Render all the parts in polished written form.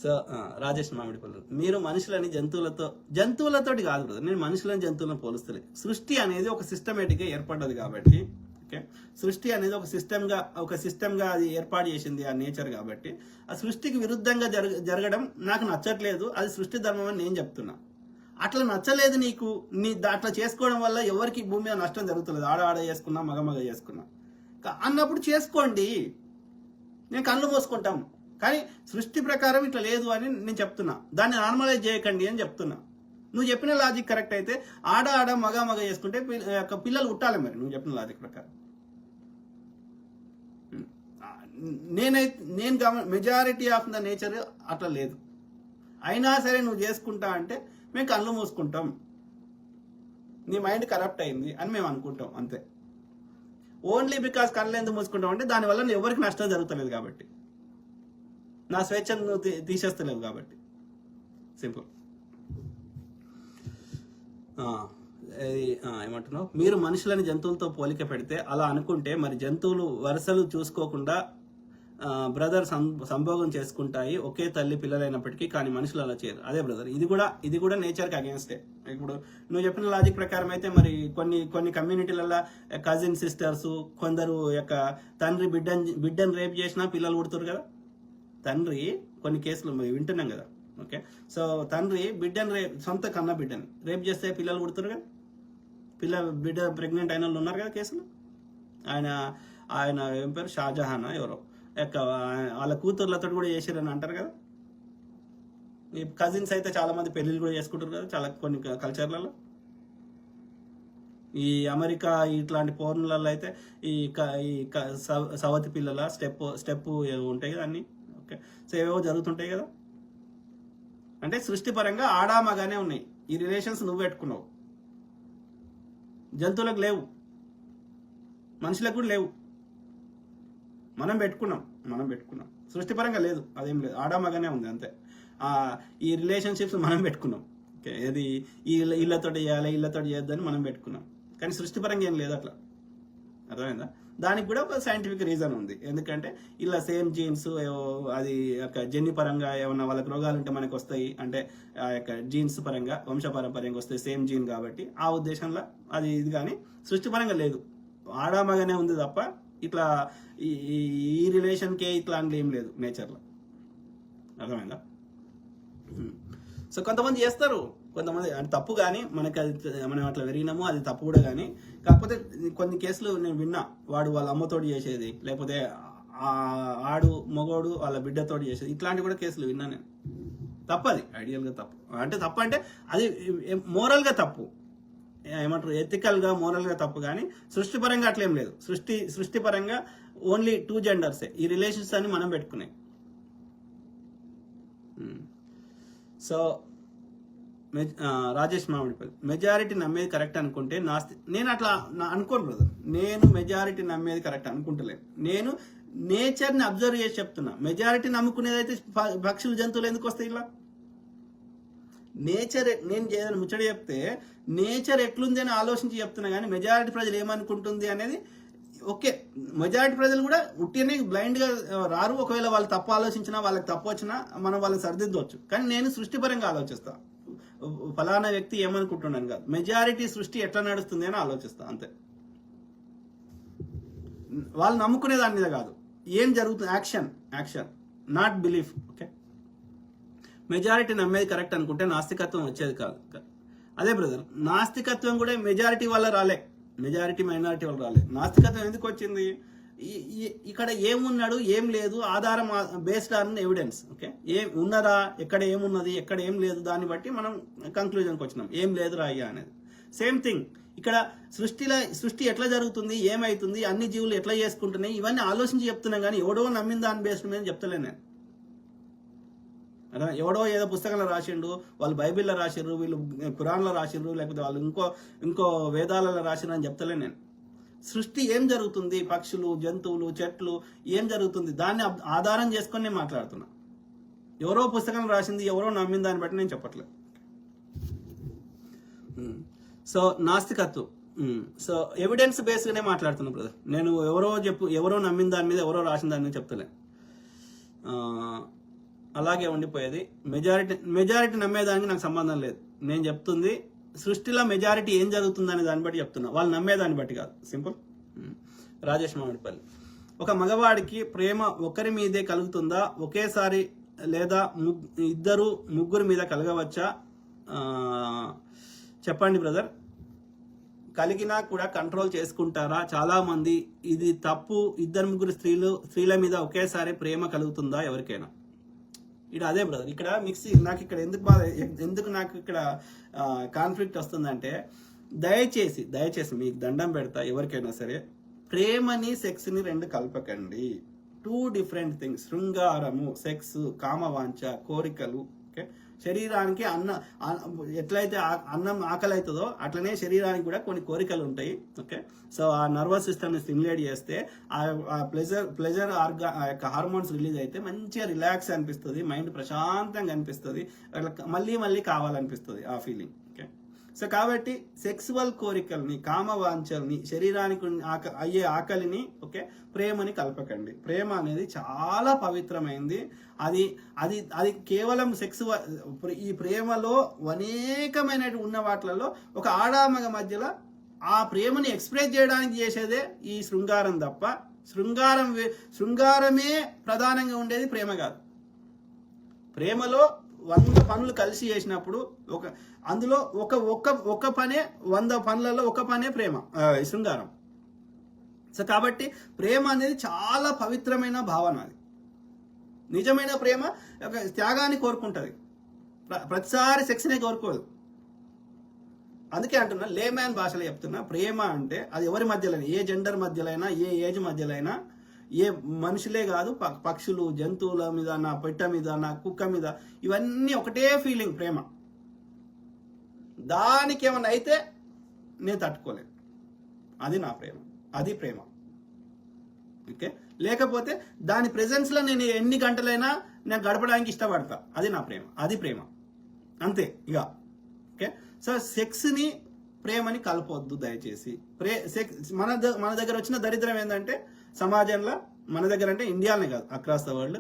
So Rajesh Mamidipalli, మీరు మనుషులని జంతువులతోటి కాదు బ్రదర్, నేను మనుషులని జంతువులను పోలుస్తలే. సృష్టి అనేది ఒక సిస్టమేటిక్గా ఏర్పడ్డది కాబట్టి, ఓకే, సృష్టి అనేది ఒక సిస్టమ్గా అది ఏర్పాటు చేసింది ఆ నేచర్ కాబట్టి, ఆ సృష్టికి విరుద్ధంగా జరగడం నాకు నచ్చట్లేదు. అది సృష్టి ధర్మం అని నేను చెప్తున్నా. అట్లా నచ్చలేదు నీకు, అట్లా చేసుకోవడం వల్ల ఎవరికి భూమి మీద నష్టం జరుగుతుంది. ఆడ చేసుకున్నా, మగ చేసుకున్నా అన్నప్పుడు చేసుకోండి, నేను కళ్ళు మూసుకుంటాం. కానీ సృష్టి ప్రకారం ఇట్లా లేదు అని నేను చెప్తున్నా. దాన్ని నార్మలైజ్ చేయకండి అని చెప్తున్నా. నువ్వు చెప్పిన లాజిక్ కరెక్ట్ అయితే ఆడ మగ చేసుకుంటే పిల్లలు పుట్టాలి. మరి నువ్వు చెప్పిన లాజిక్ ప్రకారం నేను మెజారిటీ ఆఫ్ ద నేచర్ అట్లా లేదు. అయినా సరే నువ్వు చేసుకుంటా అంటే మేము కళ్ళు మూసుకుంటాం, నీ మైండ్ కరప్ట్ అయింది అని మేము అనుకుంటాం అంతే. ఓన్లీ బికాస్ కళ్ళు ఎందుకు మూసుకుంటాం అంటే దానివల్ల ఎవరికి నష్టం జరుగుతలేదు కాబట్టి, నా స్వేచ్ఛను నువ్వు తీసేస్తలేవు కాబట్టి. సింపుల్. ఏమంటున్నావు, మీరు మనుషులని జంతువులతో పోలిక పెడితే అలా అనుకుంటే మరి జంతువులు వరుసలు చూసుకోకుండా బ్రదర్ సంభోగం చేసుకుంటాయి, ఒకే తల్లి పిల్లలైనప్పటికీ, కానీ మనుషులు అలా చేయరు. అదే బ్రదర్, ఇది కూడా నేచర్కి అగేన్స్టే. ఇప్పుడు నువ్వు చెప్పిన లాజిక్ ప్రకారం అయితే మరి కొన్ని కమ్యూనిటీలలో కజిన్ సిస్టర్స్, కొందరు యొక్క తండ్రి బిడ్డను రేప్ చేసినా పిల్లలు పుడుతారు కదా. తండ్రి కొన్ని కేసులు వింటున్నాం కదా. ఓకే, సో తండ్రి సొంత కన్న బిడ్డని రేప్ చేస్తే పిల్లలు పుడుతారు కదా. బిడ్డ ప్రెగ్నెంట్ అయిన వాళ్ళు ఉన్నారు కదా కేసులు. ఆయన ఏం పేరు, షాజహాన్ ఎవరో వాళ్ళ కూతుర్లతో కూడా చేసారని అంటారు కదా. ఈ కజిన్స్ అయితే చాలా మంది పెళ్లిళ్ళు కూడా చేసుకుంటారు కదా చాలా కొన్ని కల్చర్లలో. ఈ అమెరికా ఇట్లాంటి పోర్నులలో అయితే ఈ సవతి పిల్లల స్టెప్ ఉంటాయి కదా అన్ని. ఓకే, సో ఏవేవో జరుగుతుంటాయి కదా. అంటే సృష్టిపరంగా ఆడామగానే ఉన్నాయి ఈ రిలేషన్స్. నువ్వు పెట్టుకున్నావు, జంతువులకు లేవు, మనుషులకు కూడా లేవు. మనం పెట్టుకున్నాం. సృష్టిపరంగా లేదు, అదేం లేదు, ఆడామగానే ఉంది అంతే. ఈ రిలేషన్షిప్స్ మనం పెట్టుకున్నాం. ఓకే, ఏది ఇళ్ళతో చేయాలి, ఇళ్ళతో చేయొద్దని మనం పెట్టుకున్నాం. కానీ సృష్టిపరంగా ఏం లేదు అట్లా. అర్థమైందా? దానికి కూడా ఒక సైంటిఫిక్ రీజన్ ఉంది. ఎందుకంటే ఇలా సేమ్ జీన్స్, అది యొక్క జన్యు పరంగా ఏమన్నా వాళ్ళకి రోగాలు ఉంటే మనకు వస్తాయి అంటే ఆ యొక్క జీన్స్ పరంగా వంశపారంపర్యంగా వస్తాయి, సేమ్ జీన్ కాబట్టి ఆ ఉద్దేశంలో అది ఇది. కానీ సృష్టిపరంగా లేదు, ఆడామగానే ఉంది తప్ప ఇట్లా ఈ రిలేషన్కే ఇట్లా అంటే ఏం లేదు నేచర్లో. అర్థమైందా? సో కొంతమంది చేస్తారు, కొంతమంది అది తప్పు. కానీ మనకి అది మనం అట్లా పెరిగినాము, అది తప్పు కూడా. కానీ కాకపోతే కొన్ని కేసులు నేను విన్నా, వాళ్ళ అమ్మతోటి చేసేది, లేకపోతే మగోడు వాళ్ళ బిడ్డతోటి చేసేది, ఇట్లాంటి కూడా కేసులు విన్నా నేను. తప్పు, అది ఐడియల్గా తప్పు. అంటే తప్పు అంటే అది మోరల్గా తప్పు, ఏమంటారు ఎథికల్గా మోరల్గా తప్పు. కానీ సృష్టిపరంగా అట్లేం లేదు. సృష్టిపరంగా ఓన్లీ 2 జెండర్సే ఈ రిలేషన్స్ అని మనం పెట్టుకున్నాయి. సో రాజేష్ మామిడిపల్లి, మెజారిటీ నమ్మేది కరెక్ట్ అనుకుంటే నేను అట్లా అనుకోను బ్రదర్. నేను మెజారిటీ నమ్మేది కరెక్ట్ అనుకుంటలేదు. నేను నేచర్ని అబ్జర్వ్ చేసి చెప్తున్నా. మెజారిటీ నమ్ముకునేదైతే పక్షులు జంతువులు ఎందుకు వస్తాయి ఇలా? నేచర్, నేను ఏదైనా ముచ్చట చెప్తే నేచర్ ఎట్లుంది అని ఆలోచించి చెప్తున్నా. కానీ మెజారిటీ ప్రజలు ఏమనుకుంటుంది అనేది, ఓకే, మెజారిటీ ప్రజలు కూడా ఉట్టినే బ్లైండ్గా రారు. ఒకవేళ వాళ్ళు తప్పు ఆలోచించినా, వాళ్ళకి తప్పు వచ్చినా మనం వాళ్ళని సరిదిద్దవచ్చు. కానీ నేను సృష్టిపరంగా ఆలోచిస్తా, ఫలానా వ్యక్తి ఏమనుకుంటున్నాను కాదు, మెజారిటీ సృష్టి ఎట్లా నడుస్తుంది అని ఆలోచిస్తా అంతే. వాళ్ళు నమ్ముకునే దాని మీద కాదు, ఏం జరుగుతుంది, action not belief. Okay, majority నమ్మేది కరెక్ట్ అనుకుంటే నాస్తికత్వం వచ్చేది కాదు. అదే బ్రదర్, నాస్తికత్వం కూడా మెజారిటీ వల్ల రాలే, మెజారిటీ మైనారిటీ వల్ల రాలే. నాస్తికత్వం ఎందుకు వచ్చింది? ఇక్కడ ఏమున్నాడు, ఏం లేదు, ఆధారం బేస్డ్ ఆన్ ఎవిడెన్స్. ఓకే, ఏం ఉన్నదా, ఎక్కడ ఏమున్నది, ఎక్కడ ఏం లేదు, దాన్ని బట్టి మనం కంక్లూజన్కి వచ్చినాం, ఏం లేదు రాయ్యా అనేది. సేమ్ థింగ్ ఇక్కడ సృష్టి ఎట్లా జరుగుతుంది, ఏమైతుంది, అన్ని జీవులు ఎట్లా చేసుకుంటున్నాయి, ఇవన్నీ ఆలోచించి చెప్తున్నాం. కానీ ఎవడో నమ్మిన దాని బేస్డ్ మీద చెప్తలేను నేను. ఎవడో ఏదో పుస్తకంలో రాసిండు, వాళ్ళు బైబిల్లో రాసిర్రు, వీళ్ళు ఖురాన్లో రాసిర్రు, లేకపోతే వాళ్ళు ఇంకో వేదాలలో రాసిర్రు అని చెప్తలే నేను. సృష్టి ఏం జరుగుతుంది, పక్షులు, జంతువులు, చెట్లు ఏం జరుగుతుంది, దాన్ని ఆధారం చేసుకొని నేను మాట్లాడుతున్నా. ఎవరో పుస్తకం రాసింది, ఎవరో నమ్మిన దాన్ని బట్టి నేను చెప్పట్లేదు. సో నాస్తికత్వం, సో ఎవిడెన్స్ బేస్గానే మాట్లాడుతున్నా బ్రదర్. నేను ఎవరో నమ్మిన దాని మీద, ఎవరో రాసిన దాని మీద చెప్తలే. అలాగే ఉండిపోయేది. మెజారిటీ నమ్మేదానికి నాకు సంబంధం లేదు. నేను చెప్తుంది సృష్టిలో మెజారిటీ ఏం జరుగుతుందనే దాన్ని బట్టి చెప్తున్నా, వాళ్ళు నమ్మేదాన్ని బట్టి కాదు. సింపుల్. రాజేష్ మామిడిపల్లి. ఒక మగవాడికి ప్రేమ ఒకరి మీదే కలుగుతుందా, ఒకేసారి లేదా ఇద్దరు ముగ్గురు మీద కలగవచ్చా? చెప్పండి బ్రదర్. కలిగినా కూడా కంట్రోల్ చేసుకుంటారా? చాలా మంది ఇది తప్పు. ఇద్దరు ముగ్గురు స్త్రీల మీద ఒకేసారి ప్రేమ కలుగుతుందా ఎవరికైనా? ఇక్కడ అదే బ్రదర్, ఇక్కడ మిక్సీ. నాకు ఇక్కడ ఎందుకు నాకు ఇక్కడ కాన్ఫ్లిక్ట్ వస్తుందంటే, దయచేసి మీకు దండం పెడతా, ఎవరికైనా సరే ప్రేమని సెక్స్ని రెండు కలపకండి. 2 డిఫరెంట్ థింగ్స్. శృంగారము, సెక్స్, కామవాంఛ, కోరికలు. ఓకే, శరీరానికి ఎట్లయితే అన్నం ఆకలి అవుతుందో అట్లనే శరీరానికి కూడా కొన్ని కోరికలు ఉంటాయి. ఓకే, సో ఆ నర్వస్ సిస్టమ్ని స్టిమ్యులేట్ చేస్తే ఆ ప్లెజర్ హార్మోన్స్ రిలీజ్ అయితే మంచిగా రిలాక్స్ అనిపిస్తుంది, మైండ్ ప్రశాంతంగా అనిపిస్తుంది, మళ్ళీ కావాలనిపిస్తుంది ఆ ఫీలింగ్. ఓకే, సో కాబట్టి సెక్సువల్ కోరికల్ని, కామవాంఛల్ని, శరీరానికి అయ్యే ఆకలిని, ఓకే, ప్రేమని కలపకండి. ప్రేమ అనేది చాలా పవిత్రమైంది. అది కేవలం ఈ ప్రేమలో అనేకమైన ఉన్న వాటిలలో ఒక ఆడామగ మధ్యలో ఆ ప్రేమని ఎక్స్ప్రెస్ చేయడానికి చేసేదే ఈ శృంగారం తప్ప శృంగారమే ప్రధానంగా ఉండేది, ప్రేమ కాదు. ప్రేమలో 100 పనులు కలిసి చేసినప్పుడు అందులో ఒక పనే 100 పనులలో ఒక పనే ప్రేమ, శృంగారం. సో కాబట్టి ప్రేమ అనేది చాలా పవిత్రమైన భావన. అది నిజమైన ప్రేమ ఒక త్యాగాన్ని కోరుకుంటుంది, ప్రతిసారి సెక్స్నే కోరుకోదు. అందుకే అంటున్నా, లేమ్యాన్ భాషలో చెప్తున్నా, ప్రేమ అంటే అది ఎవరి మధ్యలో, ఏ జెండర్ మధ్యలైనా, ఏ ఏజ్ మధ్యలైనా, ఏ మనుషులే కాదు, పక్షులు, జంతువుల మీద, నా పెట్ట మీద, నా కుక్క మీద, ఇవన్నీ ఒకటే ఫీలింగ్ ప్రేమ. దానికి ఏమన్నా అయితే నేను తట్టుకోలేను. అది నా ప్రేమ, అది ప్రేమ. ఓకే, లేకపోతే దాని ప్రెజెన్స్లో నేను ఎన్ని గంటలైనా నేను గడపడానికి ఇష్టపడతా, అది నా ప్రేమ, అది ప్రేమ, అంతే ఇక. ఓకే, సో సెక్స్ని ప్రేమని కలపొద్దు దయచేసి. మన దగ్గర వచ్చిన దరిద్రం ఏంటంటే, సమాజంలో మన దగ్గర అంటే ఇండియాలోనే కాదు, అక్రాస్ ద వరల్డ్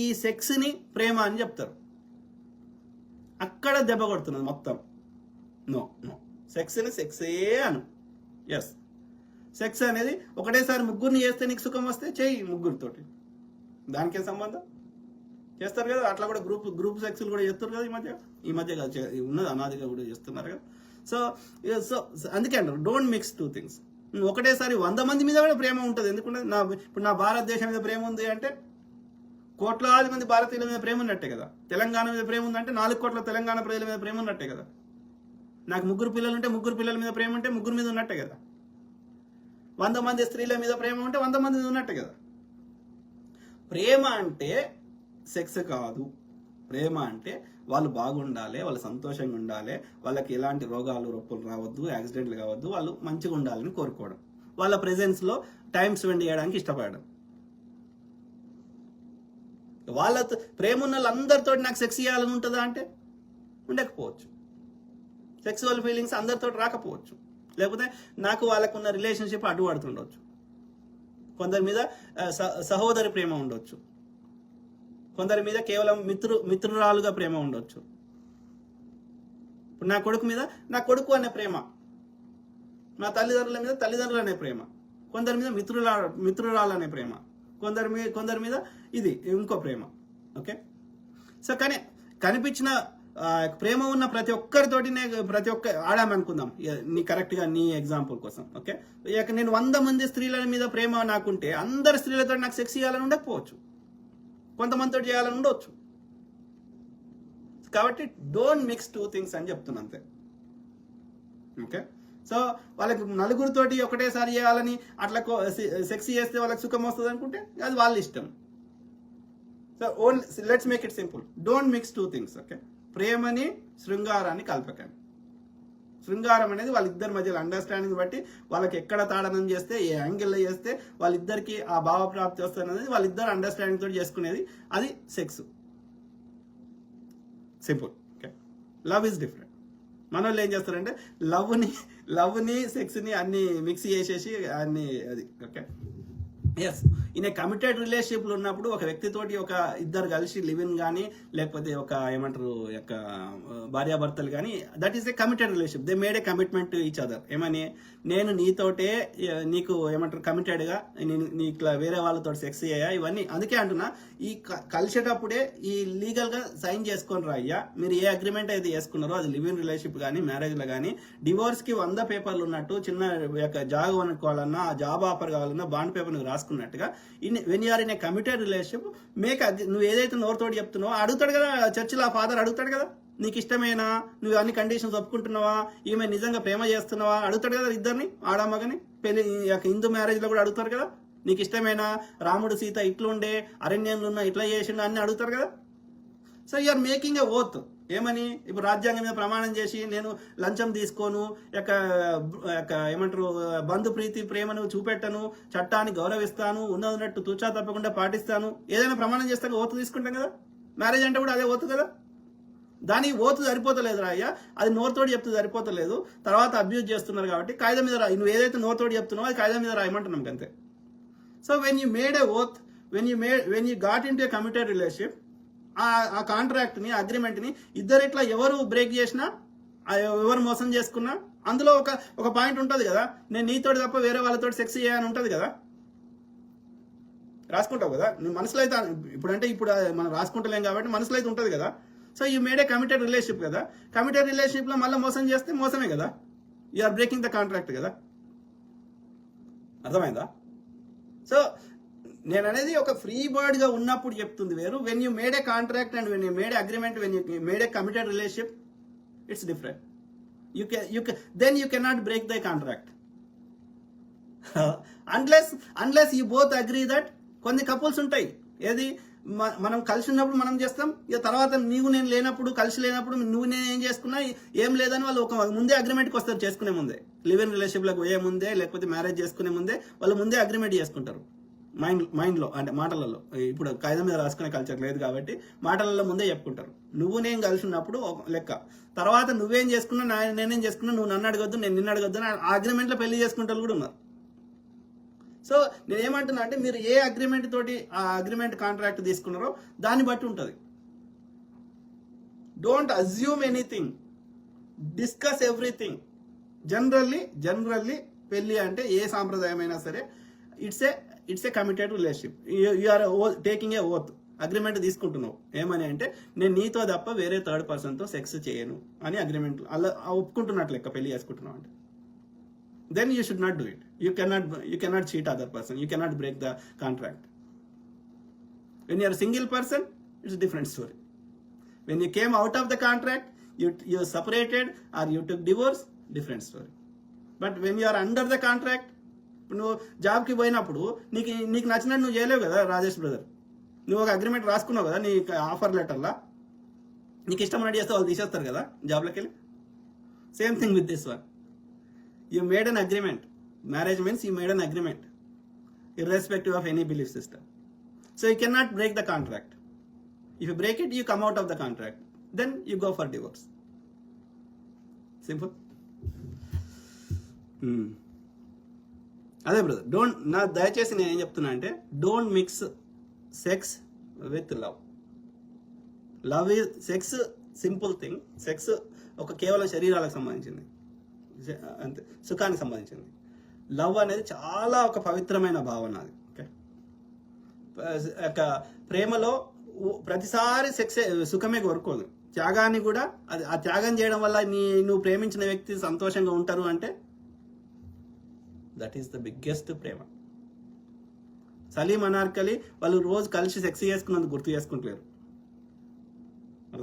ఈ సెక్స్ని ప్రేమ అని చెప్తారు. అక్కడ దెబ్బ కొడుతున్నది మొత్తం. నో, సెక్స్ని సెక్సే అను. ఎస్, సెక్స్ అనేది ఒకటేసారి ముగ్గురిని చేస్తే నీకు సుఖం వస్తే చెయ్యి, ముగ్గురితోటి, దానికేం సంబంధం. చేస్తారు కదా అట్లా కూడా, గ్రూప్ సెక్స్లు కూడా చేస్తారు కదా ఈ మధ్య ఉన్నది, అనాదిగా కూడా చేస్తున్నారు కదా. సో అందుకే అంటారు, డోంట్ మిక్స్ 2 థింగ్స్. ఒకటేసారి 100 మంది మీద కూడా ప్రేమ ఉంటుంది. ఎందుకంటే ఇప్పుడు నా భారతదేశం మీద ప్రేమ ఉంది అంటే కోట్లాది మంది భారతీయుల మీద ప్రేమ ఉన్నట్టే కదా. తెలంగాణ మీద ప్రేమ ఉందంటే 4 కోట్ల తెలంగాణ ప్రజల మీద ప్రేమ ఉన్నట్టే కదా. నాకు 3 పిల్లలు ఉంటే 3 పిల్లల మీద ప్రేమ ఉంటే 3 మీద ఉన్నట్టే కదా. 100 మంది స్త్రీల మీద ప్రేమ ఉంటే 100 మంది మీద ఉన్నట్టే కదా. ప్రేమ అంటే సెక్స్ కాదు. ప్రేమ అంటే వాళ్ళు బాగుండాలి, వాళ్ళు సంతోషంగా ఉండాలి, వాళ్ళకి ఎలాంటి రోగాలు రొప్పులు రావద్దు, యాక్సిడెంట్లు కావద్దు, వాళ్ళు మంచిగా ఉండాలని కోరుకోవడం, వాళ్ళ ప్రెజెన్స్లో టైం స్పెండ్ చేయడానికి ఇష్టపడడం. వాళ్ళతో ప్రేమ ఉన్న వాళ్ళందరితో నాకు సెక్స్ చేయాలని ఉంటుందా అంటే ఉండకపోవచ్చు. సెక్సువల్ ఫీలింగ్స్ అందరితో రాకపోవచ్చు. లేకపోతే నాకు వాళ్ళకున్న రిలేషన్షిప్ అడ్డుపడుతుండొచ్చు. కొందరి మీద సహోదరి ప్రేమ ఉండొచ్చు, కొందరి మీద కేవలం మిత్రురాలుగా ప్రేమ ఉండొచ్చు. ఇప్పుడు నా కొడుకు మీద నా కొడుకు అనే ప్రేమ, నా తల్లిదండ్రుల మీద తల్లిదండ్రులు అనే ప్రేమ, కొందరి మీద మిత్రురాలు అనే ప్రేమ, కొందరి మీద ఇది ఇంకో ప్రేమ. ఓకే, సో కానీ కనిపించిన ప్రేమ ఉన్న ప్రతి ఒక్కరితోటి ప్రతి ఒక్క ఆడామనుకుందాం నీ కరెక్ట్గా నీ ఎగ్జాంపుల్ కోసం. ఓకే, ఇక నేను 100 మంది స్త్రీల మీద ప్రేమ నాకుంటే అందరు స్త్రీలతో నాకు సెక్స్ చేయాలని ఉండకపోవచ్చు, కొంతమందితో చేయాలని ఉండవచ్చు. కాబట్టి డోంట్ మిక్స్ 2 థింగ్స్ అని చెప్తున్నా అంతే. ఓకే, సో వాళ్ళకి నలుగురితోటి ఒకటేసారి చేయాలని అట్లా సెక్స్ చేస్తే వాళ్ళకి సుఖం వస్తుంది అనుకుంటే అది వాళ్ళ ఇష్టం. So only let's make it simple, don't mix 2 things. Okay, ప్రేమని శృంగారాన్ని కలపకండి. శృంగారం అనేది వాళ్ళిద్దరి మధ్యలో అండర్స్టాండింగ్ బట్టి వాళ్ళకి ఎక్కడ తాడనం చేస్తే, ఏ యాంగిల్లో చేస్తే వాళ్ళిద్దరికి ఆ భావప్రాప్తి వస్తుంది అనేది వాళ్ళిద్దరు అండర్స్టాండింగ్ తోటి చేసుకునేది, అది sex. Simple. Okay, love is different. మన వాళ్ళు ఏం చేస్తారంటే లవ్ని సెక్స్ని అన్ని మిక్స్ చేసేసి అన్ని అది. Okay. Yes, in a committed రిలేషన్షిప్లు ఉన్నప్పుడు ఒక వ్యక్తితోటి ఒక ఇద్దరు కలిసి లివ్ ఇన్ కానీ లేకపోతే ఒక ఏమంటారు యొక్క భార్యాభర్తలు కానీ, that is a committed relationship. They made a commitment to each other. ఏమని, నేను నీతోటే నీకు ఏమంటారు కమిటెడ్గా నేను ఇట్లా వేరే వాళ్ళతో సెక్స్ అయ్యా ఇవన్నీ. అందుకే అంటున్నా, ఈ కలిసేటప్పుడే ఈ లీగల్గా సైన్ చేసుకొని రా అయ్యా. మీరు ఏ అగ్రిమెంట్ అయితే చేసుకున్నారో అది లివ్ ఇన్ రిలేషన్షిప్ కానీ మ్యారేజ్లో కానీ, డివోర్స్కి 100 పేపర్లు ఉన్నట్టు చిన్న జాబ్ కొనుక్కోవాలన్నా ఆ జాబ్ ఆఫర్ కావాలన్నా బాండ్ పేపర్ రాసుకున్నట్టుగా when you are in a committed relationship నువ్వు ఏదైతే నోరుతోటి చెప్తున్నావో అడుగుతాడు కదా, చర్చిలో ఆ ఫాదర్ అడుగుతాడు కదా, నీకు ఇష్టమేనా, నువ్వు అన్ని కండిషన్స్ ఒప్పుకుంటున్నావా, ఈమె నిజంగా ప్రేమ చేస్తున్నావా అడుగుతాడు కదా, ఇద్దరిని ఆడమ్మగని పెళ్లి హిందూ మ్యారేజ్ లో కూడా అడుగుతారు కదా, నీకు ఇష్టమేనా, రాముడు సీత ఇట్లుండే అరణ్యంలో ఉన్న ఇట్లా చేసిండు అన్ని అడుగుతారు కదా. So you're making a oath. ఏమని, ఇప్పుడు రాజ్యాంగం మీద ప్రమాణం చేసి నేను లంచం తీసుకోను, ఏమంటారు బంధు ప్రీతి ప్రేమను చూపెట్టను, చట్టాన్ని గౌరవిస్తాను, ఉన్నట్టు తూచా తప్పకుండా పాటిస్తాను, ఏదైనా ప్రమాణం చేస్తాక ఓతు తీసుకుంటాం కదా. మ్యారేజ్ అంటే కూడా అదే ఓతు కదా. దానికి ఓతు సరిపోతలేదు అయ్యా, అది నోరుతోటి చెప్తే సరిపోతలేదు, తర్వాత అబ్యూజ్ చేస్తున్నారు కాబట్టి కాగితం మీద రాయి. నువ్వు ఏదైతే నోరుతోటి చెప్తున్నావో అది కాగితం మీద రాయమంటున్నాం అంతే. So when you made A oath, when you got in to A committed relationship, ఆ కాంట్రాక్ట్ని అగ్రిమెంట్ని ఇద్దరు ఇట్లా ఎవరు బ్రేక్ చేసినా, ఎవరు మోసం చేసుకున్నా అందులో ఒక పాయింట్ ఉంటుంది కదా, నేను నీతోటి తప్ప వేరే వాళ్ళతో సెక్స్ చేయని ఉంటుంది కదా, రాసుకుంటావు కదా నువ్వు మనసులో అయితే. ఇప్పుడు మనం రాసుకుంటలేం కాబట్టి మనసులో అయితే ఉంటుంది కదా. So you made a committed relationship కదా, కమిటెడ్ రిలేషన్షిప్లో మళ్ళీ మోసం చేస్తే మోసమే కదా, you are breaking the contract కదా. అర్థమైందా? సో నేను అనేది ఒక ఫ్రీ బర్డ్ గా ఉన్నప్పుడు చెప్తుంది వేరు. When you made a contract and when you made agreement, when you made a committed relationship, it's different. Then you cannot break the contract unless you both agree that. కొన్ని couples ఉంటాయి, ఏది మనం కలిసి ఉన్నప్పుడు మనం చేస్తాం, ఇక తర్వాత నీవు నేను లేనప్పుడు, కలిసి లేనప్పుడు నువ్వు నేను ఏం చేసుకున్నా ఏం లేదని వాళ్ళు ఒక ముందే అగ్రిమెంట్కి వస్తారు. చేసుకునే ముందే, లివ్ ఇన్ రిలేషన్షిప్లకు పోయే ముందే లేకపోతే మ్యారేజ్ చేసుకునే ముందే వాళ్ళు ముందే అగ్రిమెంట్ చేసుకుంటారు. మైండ్లో అంటే మాటలలో. ఇప్పుడు కాగితం మీద రాసుకునే కల్చర్ లేదు కాబట్టి మాటలలో ముందే చెప్పుకుంటారు. నువ్వు నేను కలిసి ఉన్నప్పుడు లెక్క, తర్వాత నువ్వేం చేసుకున్నా నేనేం చేసుకున్నా, నువ్వు నన్ను అడగొద్దు నేను నిన్ను అడగొద్దు అని ఆ అగ్రిమెంట్లో పెళ్లి చేసుకుంటారు కూడా ఉన్నారు. సో నేను ఏమంటున్నా అంటే, మీరు ఏ అగ్రిమెంట్ తోటి ఆ అగ్రిమెంట్ కాంట్రాక్ట్ తీసుకున్నారో దాన్ని బట్టి ఉంటుంది. Don't assume anything, discuss everything. Generally పెళ్లి అంటే ఏ సాంప్రదాయమైనా సరే it's a committed relationship. You are taking a oath, agreement తీసుకుంటున్నావు. ఏమని అంటే, నేను నీతో తప్ప వేరే థర్డ్ పర్సన్తో సెక్స్ చేయను అని అగ్రిమెంట్ అలా ఒప్పుకుంటున్నట్లు లెక్క పెళ్లి చేసుకుంటున్నావు అంటే. Then you should not do it. You cannot cheat other person. You cannot break the contract. When you are a single person, it's a different story. When you came out of the contract, you separated or you took divorce, different story. But when you are under the contract, నువ్వు జాబ్కి పోయినప్పుడు నీకు నచ్చినట్టు నువ్వు చేయలేవు కదా Rajesh brother. నువ్వు ఒక అగ్రిమెంట్ రాసుకున్నావు కదా నీ ఆఫర్ లెటర్లా, నీకు ఇష్టం చేస్తే వాళ్ళు తీసేస్తారు కదా జాబ్లోకి వెళ్ళి. Same thing with this one. You made an agreement. Marriage means you made an agreement, irrespective of any belief system. So you cannot break the contract. If you break it, you come out of the contract. Then you go for divorce. Simple. అదే brother, దయచేసి నేను ఏం చెప్తున్నా అంటే, don't mix sex with love. Sex simple thing. Sex కేవలం శరీరాలకు సంబంధించింది, అంతే, సుఖానికి సంబంధించింది. లవ్ అనేది చాలా ఒక పవిత్రమైన భావన. అది ప్రేమలో ప్రతిసారి సెక్స్ సుఖమే కోరుకోదు, త్యాగాన్ని కూడా. అది ఆ త్యాగం చేయడం వల్ల నువ్వు ప్రేమించిన వ్యక్తి సంతోషంగా ఉంటారు అంటే దట్ ఈస్ ద బిగ్గెస్ట్ ప్రేమ. సలీం అనార్కలి వాళ్ళు రోజు కలిసి సెక్స్ చేసుకున్నందుకు గుర్తు చేసుకుంటలేరు.